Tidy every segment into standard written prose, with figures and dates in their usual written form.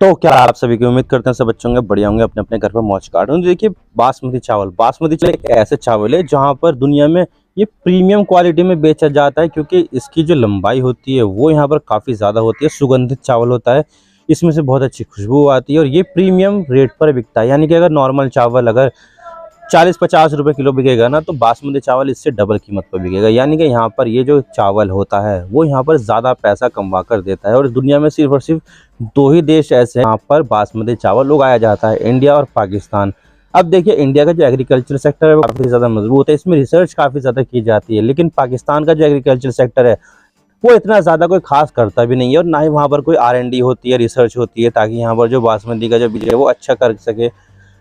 तो क्या आप सभी की उम्मीद करते हैं सब अच्छे होंगे, बढ़िया होंगे, अपने अपने घर पर मौज काट रहे हैं। देखिए, बासमती चावल एक ऐसे चावल है जहाँ पर दुनिया में ये प्रीमियम क्वालिटी में बेचा जाता है, क्योंकि इसकी जो लंबाई होती है वो यहाँ पर काफ़ी ज़्यादा होती है। सुगंधित चावल होता है, इसमें से बहुत अच्छी खुशबू आती है और ये प्रीमियम रेट पर बिकता है। यानी कि अगर नॉर्मल चावल अगर 40-50 रुपए किलो बिकेगा ना, तो बासमती चावल इससे डबल कीमत पर बिकेगा। यानी कि यहाँ पर ये जो चावल होता है वो यहाँ पर ज़्यादा पैसा कमा कर देता है। और दुनिया में सिर्फ और सिर्फ दो ही देश ऐसे हैं यहाँ पर बासमती चावल उगाया जाता है, इंडिया और पाकिस्तान। अब देखिए, इंडिया का जो एग्रीकल्चर सेक्टर है वो काफ़ी ज़्यादा मजबूत है, इसमें रिसर्च काफ़ी ज़्यादा की जाती है। लेकिन पाकिस्तान का जो एग्रीकल्चर सेक्टर है वो इतना ज़्यादा कोई खास करता भी नहीं है, और ना ही वहाँ पर कोई R&D होती है, रिसर्च होती है, ताकि यहाँ पर जो बासमती का जो बीज है वो अच्छा कर सके।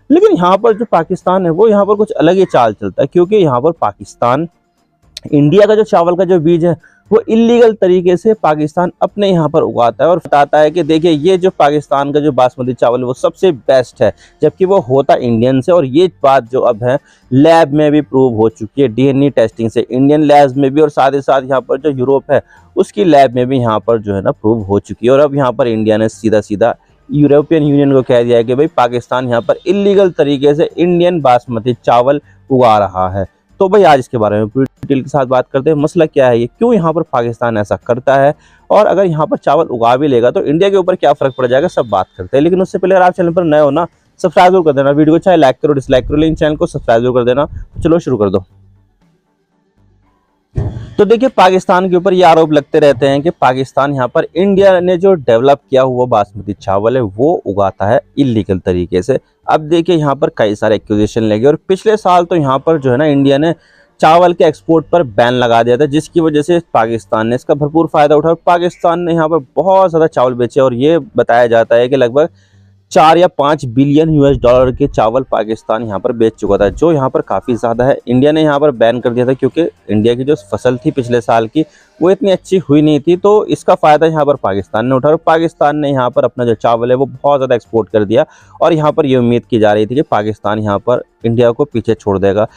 लेकिन यहाँ पर जो पाकिस्तान है वो यहाँ पर कुछ अलग ही चाल चलता है, क्योंकि यहाँ पर पाकिस्तान इंडिया का जो चावल का जो बीज है वो इलीगल तरीके से पाकिस्तान अपने यहाँ पर उगाता है और बताता है कि देखिए, ये जो पाकिस्तान का जो बासमती चावल है वो सबसे बेस्ट है, जबकि वो होता इंडियन से। और ये बात जो अब है लैब में भी प्रूव हो चुकी है, DNA टेस्टिंग से, इंडियन लैब्स में भी, और साथ ही साथ यहाँ पर जो यूरोप है उसकी लैब में भी यहाँ पर जो है ना प्रूव हो चुकी है। और अब यहाँ पर इंडिया ने सीधा सीधा यूरोपियन यूनियन को कह दिया है कि भाई पाकिस्तान यहाँ पर इलीगल तरीके से इंडियन बासमती चावल उगा रहा है। तो भाई आज इसके बारे में पूरी डिटेल के साथ बात करते हैं। मसला क्या है, ये क्यों यहाँ पर पाकिस्तान ऐसा करता है, और अगर यहाँ पर चावल उगा भी लेगा तो इंडिया के ऊपर क्या फर्क पड़ जाएगा, सब बात करते हैं। लेकिन उससे पहले अगर आप चैनल पर नए हो ना, सब्सक्राइब जरूर कर देना, वीडियो को चाहे लाइक करो डिसलाइक करो, लेकिन चैनल को सब्सक्राइब जरूर कर देना। तो चलो शुरू कर दो। तो देखिए, पाकिस्तान के ऊपर ये आरोप लगते रहते हैं कि पाकिस्तान यहाँ पर इंडिया ने जो डेवलप किया हुआ बासमती चावल है वो उगाता है इलीगल तरीके से। अब देखिए, यहाँ पर कई सारे एक्यूजेशन लगे, और पिछले साल तो यहाँ पर जो है ना इंडिया ने चावल के एक्सपोर्ट पर बैन लगा दिया था, जिसकी वजह से पाकिस्तान ने इसका भरपूर फायदा उठाया। पाकिस्तान ने यहाँ पर बहुत ज़्यादा चावल बेचे, और ये बताया जाता है कि लगभग 4 या 5 बिलियन US डॉलर के चावल पाकिस्तान यहाँ पर बेच चुका था, जो यहाँ पर काफ़ी ज़्यादा है। इंडिया ने यहाँ पर बैन कर दिया था, क्योंकि इंडिया की जो फसल थी पिछले साल की वो इतनी अच्छी हुई नहीं थी, तो इसका फ़ायदा यहाँ पर पाकिस्तान ने उठाया, और पाकिस्तान ने यहाँ पर अपना जो चावल है वो बहुत ज़्यादा एक्सपोर्ट कर दिया। और यहाँ पर ये उम्मीद की जा रही थी कि पाकिस्तान यहाँ पर इंडिया को पीछे छोड़ देगा,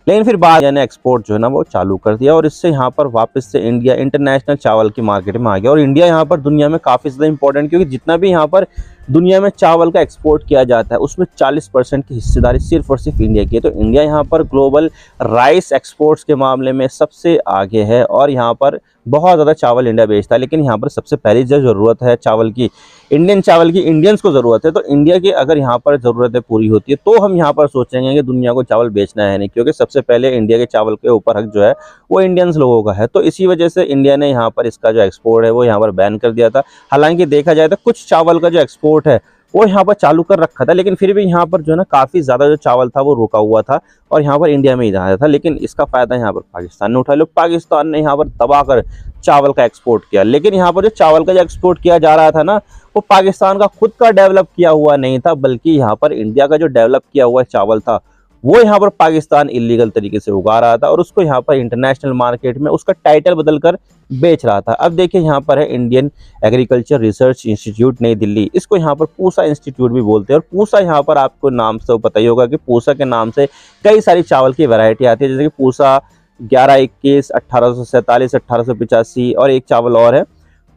लेकिन फिर बाद इंडिया ने एक्सपोर्ट जो है ना वो चालू कर दिया, और इससे यहाँ पर वापस से इंडिया इंटरनेशनल चावल की मार्केट में आ गया। और इंडिया यहाँ पर दुनिया में काफ़ी ज़्यादा इंपॉर्टेंट, क्योंकि जितना भी यहाँ पर दुनिया में चावल का एक्सपोर्ट किया जाता है उसमें 40% की हिस्सेदारी सिर्फ और सिर्फ इंडिया की है। तो इंडिया यहाँ पर ग्लोबल राइस एक्सपोर्ट्स के मामले में सबसे आगे है, और यहाँ पर बहुत ज़्यादा चावल इंडिया बेचता है। लेकिन यहाँ पर सबसे पहली जो ज़रूरत है चावल की, इंडियन चावल की, इंडियंस को ज़रूरत है। तो इंडिया की अगर यहाँ पर ज़रूरतें पूरी होती है तो हम यहाँ पर सोचेंगे कि दुनिया को चावल बेचना है नहीं, क्योंकि सबसे पहले इंडिया के चावल के ऊपर हक जो है वो इंडियंस लोगों का है। तो इसी वजह से इंडिया ने यहाँ पर इसका जो एक्सपोर्ट है वो यहाँ पर बैन कर दिया था। हालांकि देखा जाए तो कुछ चावल का जो एक्सपोर्ट है वो यहाँ पर चालू कर रखा था, लेकिन फिर भी यहाँ पर जो है ना काफ़ी ज़्यादा जो चावल था वो रुका हुआ था, और यहाँ पर इंडिया में ही जाना था। लेकिन इसका फ़ायदा यहाँ पर पाकिस्तान ने उठा लिया। पाकिस्तान ने यहाँ पर दबाकर चावल का एक्सपोर्ट किया, लेकिन यहाँ पर जो चावल का जो एक्सपोर्ट किया जा रहा था ना, वो पाकिस्तान का खुद का डेवलप किया हुआ नहीं था, बल्कि यहाँ पर इंडिया का जो डेवलप किया हुआ चावल था वो यहाँ पर पाकिस्तान इलीगल तरीके से उगा रहा था, और उसको यहाँ पर इंटरनेशनल मार्केट में उसका टाइटल बदलकर बेच रहा था। अब देखिए, यहाँ पर है इंडियन एग्रीकल्चर रिसर्च इंस्टीट्यूट नई दिल्ली, इसको यहाँ पर पूसा इंस्टीट्यूट भी बोलते हैं। और पूसा यहाँ पर आपको नाम से पता ही होगा कि पूसा के नाम से कई सारी चावल की वैरायटी आती है, जैसे कि पूसा 1121, 1847, 1885, और एक चावल और है।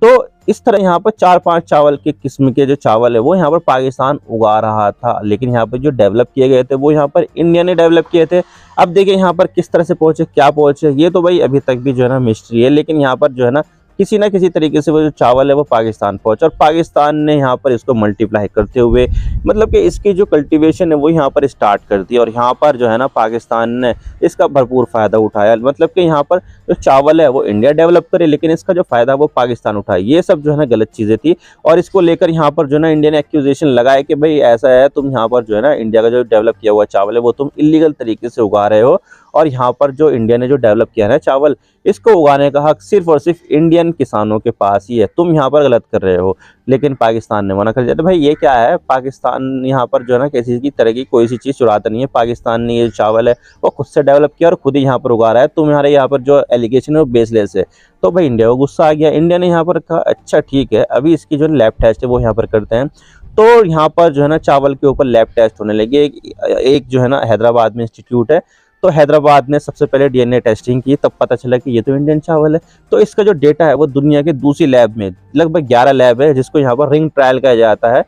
तो इस तरह यहाँ पर 4-5 चावल के किस्म के जो चावल है वो यहाँ पर पाकिस्तान उगा रहा था, लेकिन यहाँ पर जो डेवलप किए गए थे वो यहाँ पर इंडिया ने डेवलप किए थे। अब देखिए, यहाँ पर किस तरह से पहुंचे, क्या पहुंचे, ये तो भाई अभी तक भी जो है ना मिस्ट्री है। लेकिन यहाँ पर जो है ना किसी ना किसी तरीके से वो जो चावल है वो पाकिस्तान पहुंचा, और पाकिस्तान ने यहाँ पर इसको मल्टीप्लाई करते हुए, मतलब कि इसकी जो कल्टीवेशन है वो यहाँ पर स्टार्ट कर दी, और यहाँ पर जो है ना पाकिस्तान ने इसका भरपूर फ़ायदा उठाया। मतलब कि यहाँ पर जो चावल है वो इंडिया डेवलप करे, लेकिन इसका जो फ़ायदा वो पाकिस्तान उठाए। ये सब जो है ना गलत चीज़ें थी, और इसको लेकर यहाँ पर जो है ना इंडिया ने एक्यूजेशन लगाए कि भाई ऐसा है, तुम यहाँ पर जो है ना इंडिया का जो डेवलप किया हुआ चावल है वो तुम इलीगल तरीके से उगा रहे हो, और यहाँ पर जो इंडिया ने जो डेवलप किया है ना चावल, इसको उगाने का हक सिर्फ और सिर्फ इंडियन किसानों के पास ही है, तुम यहाँ पर गलत कर रहे हो। लेकिन पाकिस्तान ने मना कर दिया। तो भाई ये क्या है, पाकिस्तान यहाँ पर जो है ना किसी की तरह की कोई सी चीज़ चुराता नहीं है। पाकिस्तान ने ये चावल है वो खुद से डेवलप किया और खुद ही यहाँ पर उगा रहा है। तुम्हारे यहाँ पर जो एलिगेशन है वो बेसलेस है। तो भाई इंडिया को गुस्सा आ गया। इंडिया ने यहाँ पर कहा अच्छा ठीक है, अभी इसकी जो लैब टेस्ट है वो यहाँ पर करते हैं। तो यहाँ पर जो है ना चावल के ऊपर लैब टेस्ट होने लगे। एक जो है ना हैदराबाद में इंस्टीट्यूट है, तो हैदराबाद ने सबसे पहले डीएनए टेस्टिंग की, तब पता चला कि ये तो इंडियन चावल है। तो इसका जो डेटा है वो दुनिया के दूसरी लैब में, लगभग 11 लैब है जिसको यहाँ पर रिंग ट्रायल कहा जाता है,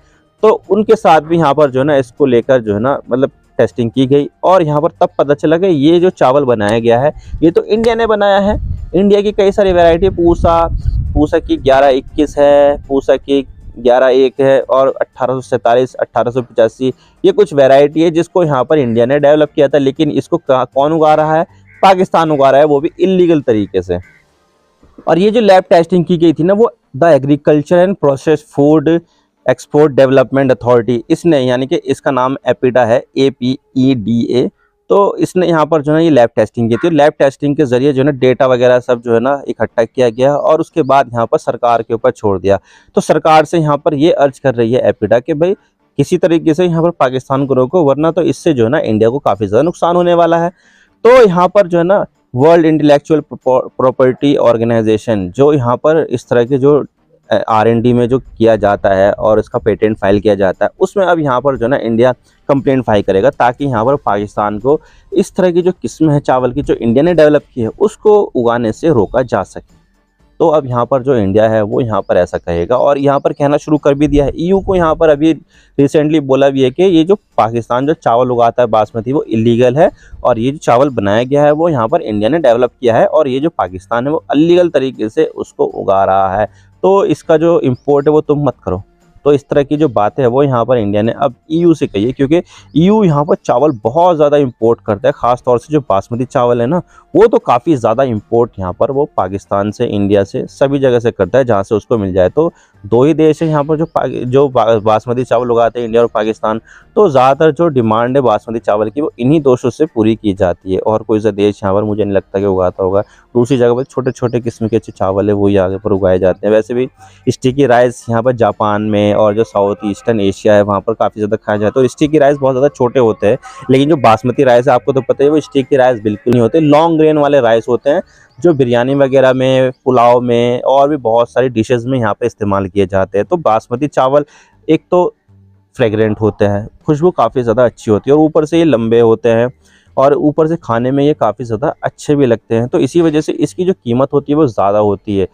तो उनके साथ भी यहाँ पर जो है ना इसको लेकर जो है ना मतलब टेस्टिंग की गई, और यहाँ पर तब पता चला कि ये जो चावल बनाया गया है ये तो इंडिया ने बनाया है। इंडिया की कई सारी वैरायटी, पूसा की 1121 है, पूसा की 11-1 है, और 1847, 1885 ये कुछ वैरायटी है जिसको यहाँ पर इंडिया ने डेवलप किया था। लेकिन इसको कौन उगा रहा है? पाकिस्तान उगा रहा है, वो भी इलीगल तरीके से। और ये जो लैब टेस्टिंग की गई थी ना, वो the agriculture and process food export development authority, इसने, यानी कि इसका नाम एपीडा है, APEDA, तो इसने यहाँ पर जो है ये लैब टेस्टिंग की थी। लैब टेस्टिंग के जरिए जो है ना डेटा वगैरह सब जो है ना इकट्ठा किया गया, और उसके बाद यहाँ पर सरकार के ऊपर छोड़ दिया। तो सरकार से यहाँ पर ये अर्ज कर रही है एपीडा कि भाई किसी तरीके से यहाँ पर पाकिस्तान को रोको, वरना तो इससे जो है ना इंडिया को काफ़ी ज़्यादा नुकसान होने वाला है। तो यहाँ पर जो है ना वर्ल्ड इंटेलेक्चुअल प्रॉपर्टी ऑर्गेनाइजेशन, जो यहाँ पर इस तरह के जो R&D में जो किया जाता है और इसका पेटेंट फाइल किया जाता है, उसमें अब यहाँ पर जो है ना इंडिया कंप्लेंट फाइल करेगा, ताकि यहाँ पर पाकिस्तान को इस तरह की जो किस्म है चावल की जो इंडिया ने डेवलप की है उसको उगाने से रोका जा सके। तो अब यहाँ पर जो इंडिया है वो यहाँ पर ऐसा कहेगा, और यहाँ पर कहना शुरू कर भी दिया है। EU को यहाँ पर अभी रिसेंटली बोला भी है कि ये जो पाकिस्तान जो चावल उगाता है बासमती, वो इलीगल है, और ये जो चावल बनाया गया है वो यहाँ पर इंडिया ने डेवलप किया है, और ये जो पाकिस्तान है वो अलीगल तरीके से उसको उगा रहा है, तो इसका जो इम्पोर्ट है वो तुम मत करो। तो इस तरह की जो बातें है वो यहाँ पर इंडिया ने अब EU से कही है, क्योंकि EU यहाँ पर चावल बहुत ज़्यादा इंपोर्ट करता है, ख़ास तौर से जो बासमती चावल है ना, वो तो काफ़ी ज़्यादा इंपोर्ट यहाँ पर वो पाकिस्तान से, इंडिया से, सभी जगह से करता है जहाँ से उसको मिल जाए। तो दो ही देश है यहाँ पर जो बासमती चावल उगाते हैं, इंडिया और पाकिस्तान। तो ज़्यादातर जो डिमांड है बासमती चावल की वो इन्हीं देशों से पूरी की जाती है, और कोई सा देश यहाँ पर मुझे नहीं लगता कि उगाता होगा। दूसरी जगह पर छोटे छोटे किस्म के अच्छे चावल है वो ही आगे पर उगाए जाते हैं। वैसे भी स्टिकी राइस यहाँ पर जापान में और जो साउथ ईस्टर्न एशिया है वहाँ पर काफ़ी ज़्यादा खाया जाता है। तो स्टिकी राइस बहुत ज़्यादा छोटे होते हैं, लेकिन जो बासमती राइस है आपको तो पता है वो स्टिकी राइस बिल्कुल नहीं होते, लॉन्ग ग्रेन वाले राइस होते हैं, जो बिरयानी वगैरह में, पुलाव में और भी बहुत सारी डिशेस में यहाँ पे इस्तेमाल किए जाते हैं। तो बासमती चावल एक तो फ्रेगरेंट होते हैं, खुशबू काफ़ी ज़्यादा अच्छी होती है, और ऊपर से ये लंबे होते हैं, और ऊपर से खाने में ये काफ़ी ज़्यादा अच्छे भी लगते हैं। तो इसी वजह से इसकी जो कीमत होती है वो ज़्यादा होती है।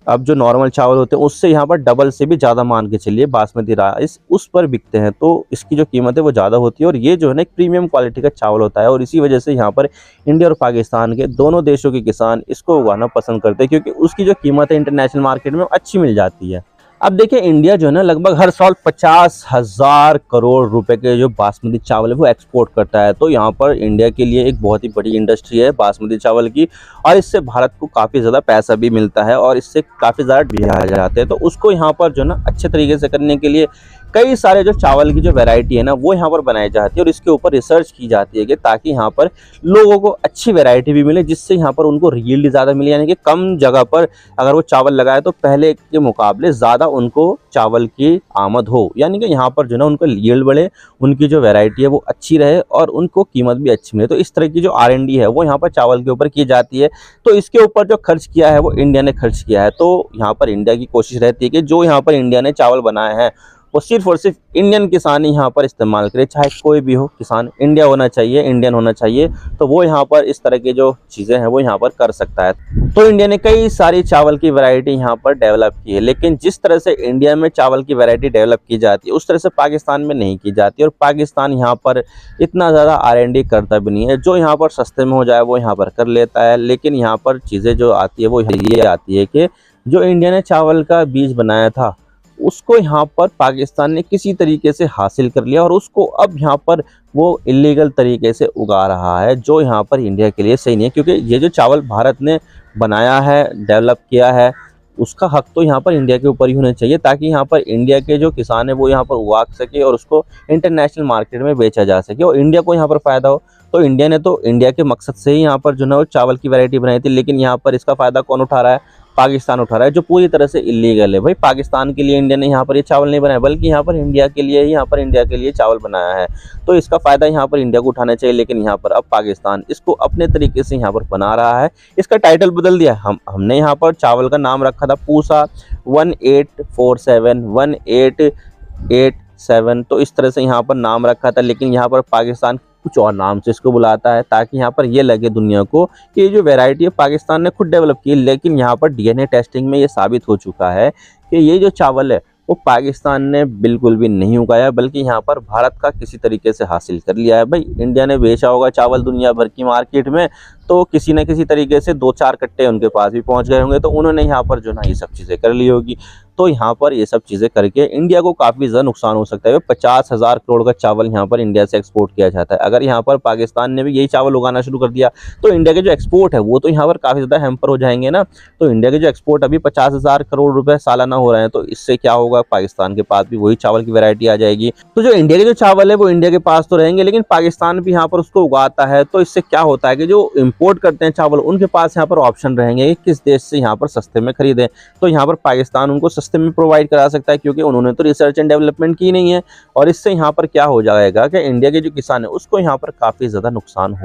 अब जो नॉर्मल चावल होते हैं उससे यहाँ पर डबल से भी ज़्यादा मान के चलिए बासमती राइस उस पर बिकते हैं, तो इसकी जो कीमत है वो ज़्यादा होती है, और ये जो है ना एक प्रीमियम क्वालिटी का चावल होता है। और इसी वजह से यहाँ पर इंडिया और पाकिस्तान के दोनों देशों के किसान इसको उगाना पसंद करते हैं, क्योंकि उसकी जो कीमत है इंटरनेशनल मार्केट में अच्छी मिल जाती है। अब देखिए इंडिया जो है ना लगभग हर साल 50,000 करोड़ रुपए के जो बासमती चावल है वो एक्सपोर्ट करता है। तो यहाँ पर इंडिया के लिए एक बहुत ही बड़ी इंडस्ट्री है बासमती चावल की, और इससे भारत को काफ़ी ज़्यादा पैसा भी मिलता है, और इससे काफ़ी ज़्यादा बिहार जाते हैं। तो उसको यहाँ पर जो ना अच्छे तरीके से करने के लिए कई सारे जो चावल की जो वैरायटी है ना वो यहाँ पर बनाई जाती है, और इसके ऊपर रिसर्च की जाती है कि ताकि यहाँ पर लोगों को अच्छी वैरायटी भी मिले, जिससे यहाँ पर उनको यील्ड ज़्यादा मिले, यानी कि कम जगह पर अगर वो चावल लगाए तो पहले के मुकाबले ज़्यादा उनको चावल की आमद हो, यानी कि यहाँ पर जो ना उनका यील्ड बढ़े, उनकी जो वैरायटी है वो अच्छी रहे, और उनको कीमत भी अच्छी मिले। तो इस तरह की जो R&D है वो यहाँ पर चावल के ऊपर की जाती है। तो इसके ऊपर जो खर्च किया है वो इंडिया ने खर्च किया है। तो यहाँ पर इंडिया की कोशिश रहती है कि जो यहाँ पर इंडिया ने चावल बनाए हैं वो सिर्फ और सिर्फ इंडियन किसान ही यहाँ पर इस्तेमाल करे, चाहे कोई भी हो, किसान इंडिया होना चाहिए, इंडियन होना चाहिए। तो वो यहाँ पर इस तरह की जो चीज़ें हैं वो यहाँ पर कर सकता है। तो इंडिया ने कई सारी चावल की वैरायटी यहाँ पर डेवलप की है, लेकिन जिस तरह से इंडिया में चावल की वैरायटी डेवलप की जाती है उस तरह से पाकिस्तान में नहीं की जाती, और पाकिस्तान यहाँ पर इतना ज़्यादा R&D करता भी नहीं है। जो यहाँ पर सस्ते में हो जाए वो यहाँ पर कर लेता है, लेकिन यहाँ पर चीज़ें जो आती है वो ये आती है कि जो इंडिया ने चावल का बीज बनाया था उसको यहाँ पर पाकिस्तान ने किसी तरीके से हासिल कर लिया, और उसको अब यहाँ पर वो इलीगल तरीके से उगा रहा है, जो यहाँ पर इंडिया के लिए सही नहीं है। क्योंकि ये जो चावल भारत ने बनाया है, डेवलप किया है, उसका हक तो यहाँ पर इंडिया के ऊपर ही होना चाहिए, ताकि यहाँ पर इंडिया के जो किसान है वो यहाँ पर उगा सके और उसको इंटरनेशनल मार्केट में बेचा जा सके, और इंडिया को यहाँ पर फ़ायदा हो। तो इंडिया ने तो इंडिया के मकसद से ही यहाँ पर जो है वो चावल की वैरायटी बनाई थी, लेकिन यहाँ पर इसका फ़ायदा कौन उठा रहा है? पाकिस्तान उठा रहा है, जो पूरी तरह से इलीगल है। भाई पाकिस्तान के लिए इंडिया ने यहाँ पर ये चावल नहीं बनाया, बल्कि यहाँ पर इंडिया के लिए ही इंडिया के लिए चावल बनाया है। तो इसका फ़ायदा यहाँ पर इंडिया को उठाना चाहिए, लेकिन यहाँ पर अब पाकिस्तान इसको अपने तरीके से यहाँ पर बना रहा है। इसका टाइटल बदल दिया। हमने यहाँ पर चावल का नाम रखा था पूसा 1847 1887, तो इस तरह से यहाँ पर नाम रखा था, लेकिन यहाँ पर पाकिस्तान कुछ और नाम से इसको बुलाता है, ताकि यहाँ पर ये लगे दुनिया को कि ये जो वैरायटी है पाकिस्तान ने खुद डेवलप की। लेकिन यहाँ पर डीएनए टेस्टिंग में ये साबित हो चुका है कि ये जो चावल है वो पाकिस्तान ने बिल्कुल भी नहीं उगाया, बल्कि यहाँ पर भारत का किसी तरीके से हासिल कर लिया है। भाई इंडिया ने बेचा होगा चावल दुनिया भर की मार्केट में, तो किसी न किसी तरीके से 2-4 कट्टे उनके पास भी पहुंच गए होंगे, तो उन्होंने यहाँ पर जो ना ये सब चीज़ें कर ली होगी। तो यहाँ पर ये सब चीज़ें करके इंडिया को काफ़ी ज़्यादा नुकसान हो सकता है। 50,000 करोड़ का चावल यहाँ पर इंडिया से एक्सपोर्ट किया जाता है। अगर यहाँ पर पाकिस्तान ने भी यही चावल उगाना शुरू कर दिया तो इंडिया के जो एक्सपोर्ट है वो तो यहाँ पर काफ़ी ज़्यादा हैम्पर हो जाएंगे ना। तो इंडिया के जो एक्सपोर्ट अभी 50,000 करोड़ रुपए सालाना हो रहे हैं, तो इससे क्या होगा, पाकिस्तान के पास भी वही चावल की वैरायटी आ जाएगी। तो जो इंडिया के जो चावल है वो इंडिया के पास तो रहेंगे, लेकिन पाकिस्तान भी यहाँ पर उसको उगाता है। तो इससे क्या होता है कि जो इम्पोर्ट करते हैं चावल, उनके पास यहाँ पर ऑप्शन रहेंगे कि किस देश से यहाँ पर सस्ते में खरीदें। तो यहाँ पर पाकिस्तान उनको सस्ते में प्रोवाइड करा सकता है, क्योंकि उन्होंने तो रिसर्च एंड डेवलपमेंट की नहीं है। और इससे यहाँ पर क्या हो जाएगा कि इंडिया के जो किसान है उसको यहाँ पर काफ़ी ज़्यादा नुकसान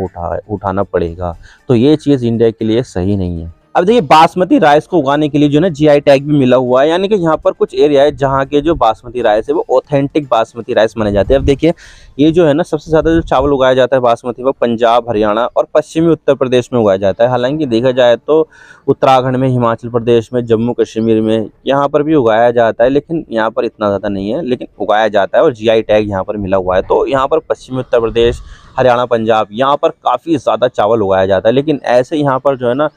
उठाना पड़ेगा। तो ये चीज़ इंडिया के लिए सही नहीं है। अब देखिए, बासमती राइस को उगाने के लिए जो है ना जीआई टैग भी मिला हुआ है, यानी कि यहाँ पर कुछ एरिया है जहाँ के जो बासमती राइस है वो ऑथेंटिक बासमती राइस माने जाते हैं। अब देखिए, ये जो है ना सबसे ज़्यादा जो चावल उगाया जाता है बासमती, वो पंजाब, हरियाणा और पश्चिमी उत्तर प्रदेश में उगाया जाता है। हालांकि देखा जाए तो उत्तराखंड में, हिमाचल प्रदेश में, जम्मू कश्मीर में यहाँ पर भी उगाया जाता है, लेकिन यहाँ पर इतना ज़्यादा नहीं है, लेकिन उगाया जाता है और जीआई टैग यहाँ पर मिला हुआ है। तो यहाँ पर पश्चिमी उत्तर प्रदेश, हरियाणा, पंजाब, यहाँ पर काफ़ी ज़्यादा चावल उगाया जाता है। लेकिन ऐसे यहाँ पर जो है ना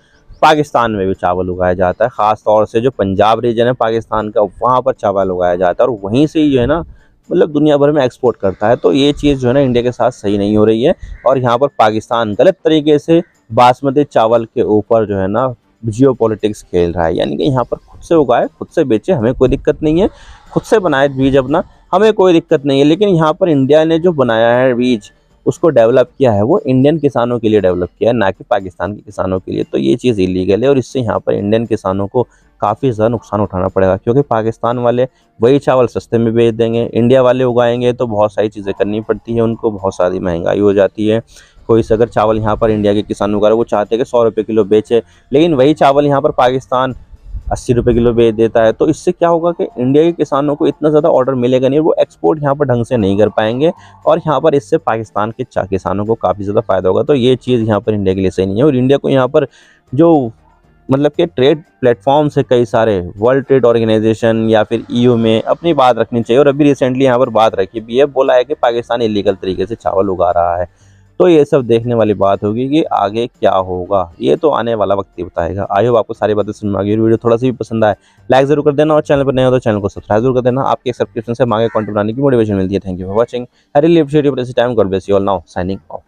पाकिस्तान में भी चावल उगाया जाता है, ख़ास तौर से जो पंजाब रीजन है पाकिस्तान का, वहाँ पर चावल उगाया जाता है और वहीं से ही जो है ना मतलब दुनिया भर में एक्सपोर्ट करता है। तो ये चीज़ जो है ना इंडिया के साथ सही नहीं हो रही है, और यहाँ पर पाकिस्तान गलत तरीके से बासमती चावल के ऊपर जो है ना जियो पॉलिटिक्स खेल रहा है। यानी कि यहाँ पर खुद से उगाए, खुद से बेचे, हमें कोई दिक्कत नहीं है, खुद से बनाए बीज अपना, हमें कोई दिक्कत नहीं है। लेकिन यहाँ पर इंडिया ने जो बनाया है बीज, उसको डेवलप किया है, वो इंडियन किसानों के लिए डेवलप किया है, ना कि पाकिस्तान के किसानों के लिए। तो ये चीज़ इलीगल है और इससे यहाँ पर इंडियन किसानों को काफ़ी ज़्यादा नुकसान उठाना पड़ेगा, क्योंकि पाकिस्तान वाले वही चावल सस्ते में बेच देंगे, इंडिया वाले उगाएंगे तो बहुत सारी चीज़ें करनी पड़ती है उनको, बहुत सारी महंगाई हो जाती है। कोई से अगर चावल यहाँ पर इंडिया के किसान उगा रहे, वो चाहते हैं कि 100 रुपये किलो बेचे, लेकिन वही चावल यहाँ पर पाकिस्तान 80 रुपये किलो बेच देता है। तो इससे क्या होगा कि इंडिया के किसानों को इतना ज़्यादा ऑर्डर मिलेगा नहीं, वो एक्सपोर्ट यहाँ पर ढंग से नहीं कर पाएंगे, और यहाँ पर इससे पाकिस्तान के किसानों को काफ़ी ज़्यादा फ़ायदा होगा। तो ये चीज़ यहाँ पर इंडिया के लिए सही नहीं है। और इंडिया को यहाँ पर जो मतलब कि ट्रेड प्लेटफॉर्म से कई सारे वर्ल्ड ट्रेड ऑर्गेनाइजेशन या फिर ईयू में अपनी बात रखनी चाहिए। और अभी रिसेंटली यहाँ पर बात रखी भी है, बोला है कि पाकिस्तान इलीगल तरीके से चावल उगा रहा है। तो ये सब देखने वाली बात होगी कि आगे क्या होगा, ये तो आने वाला वक्त ही बताएगा। आई होप आपको सारी बातें समझ में आ गई। वीडियो थोड़ा सा भी पसंद आए, लाइक जरूर कर देना, और चैनल पर नए हो तो चैनल को सब्सक्राइब जरूर कर देना। आपके सब्सक्रिप्शन से आगे कंटेंट बनाने की मोटिवेशन मिलती है। Thank you for watching. I really appreciate your time. God bless you all. Now signing off.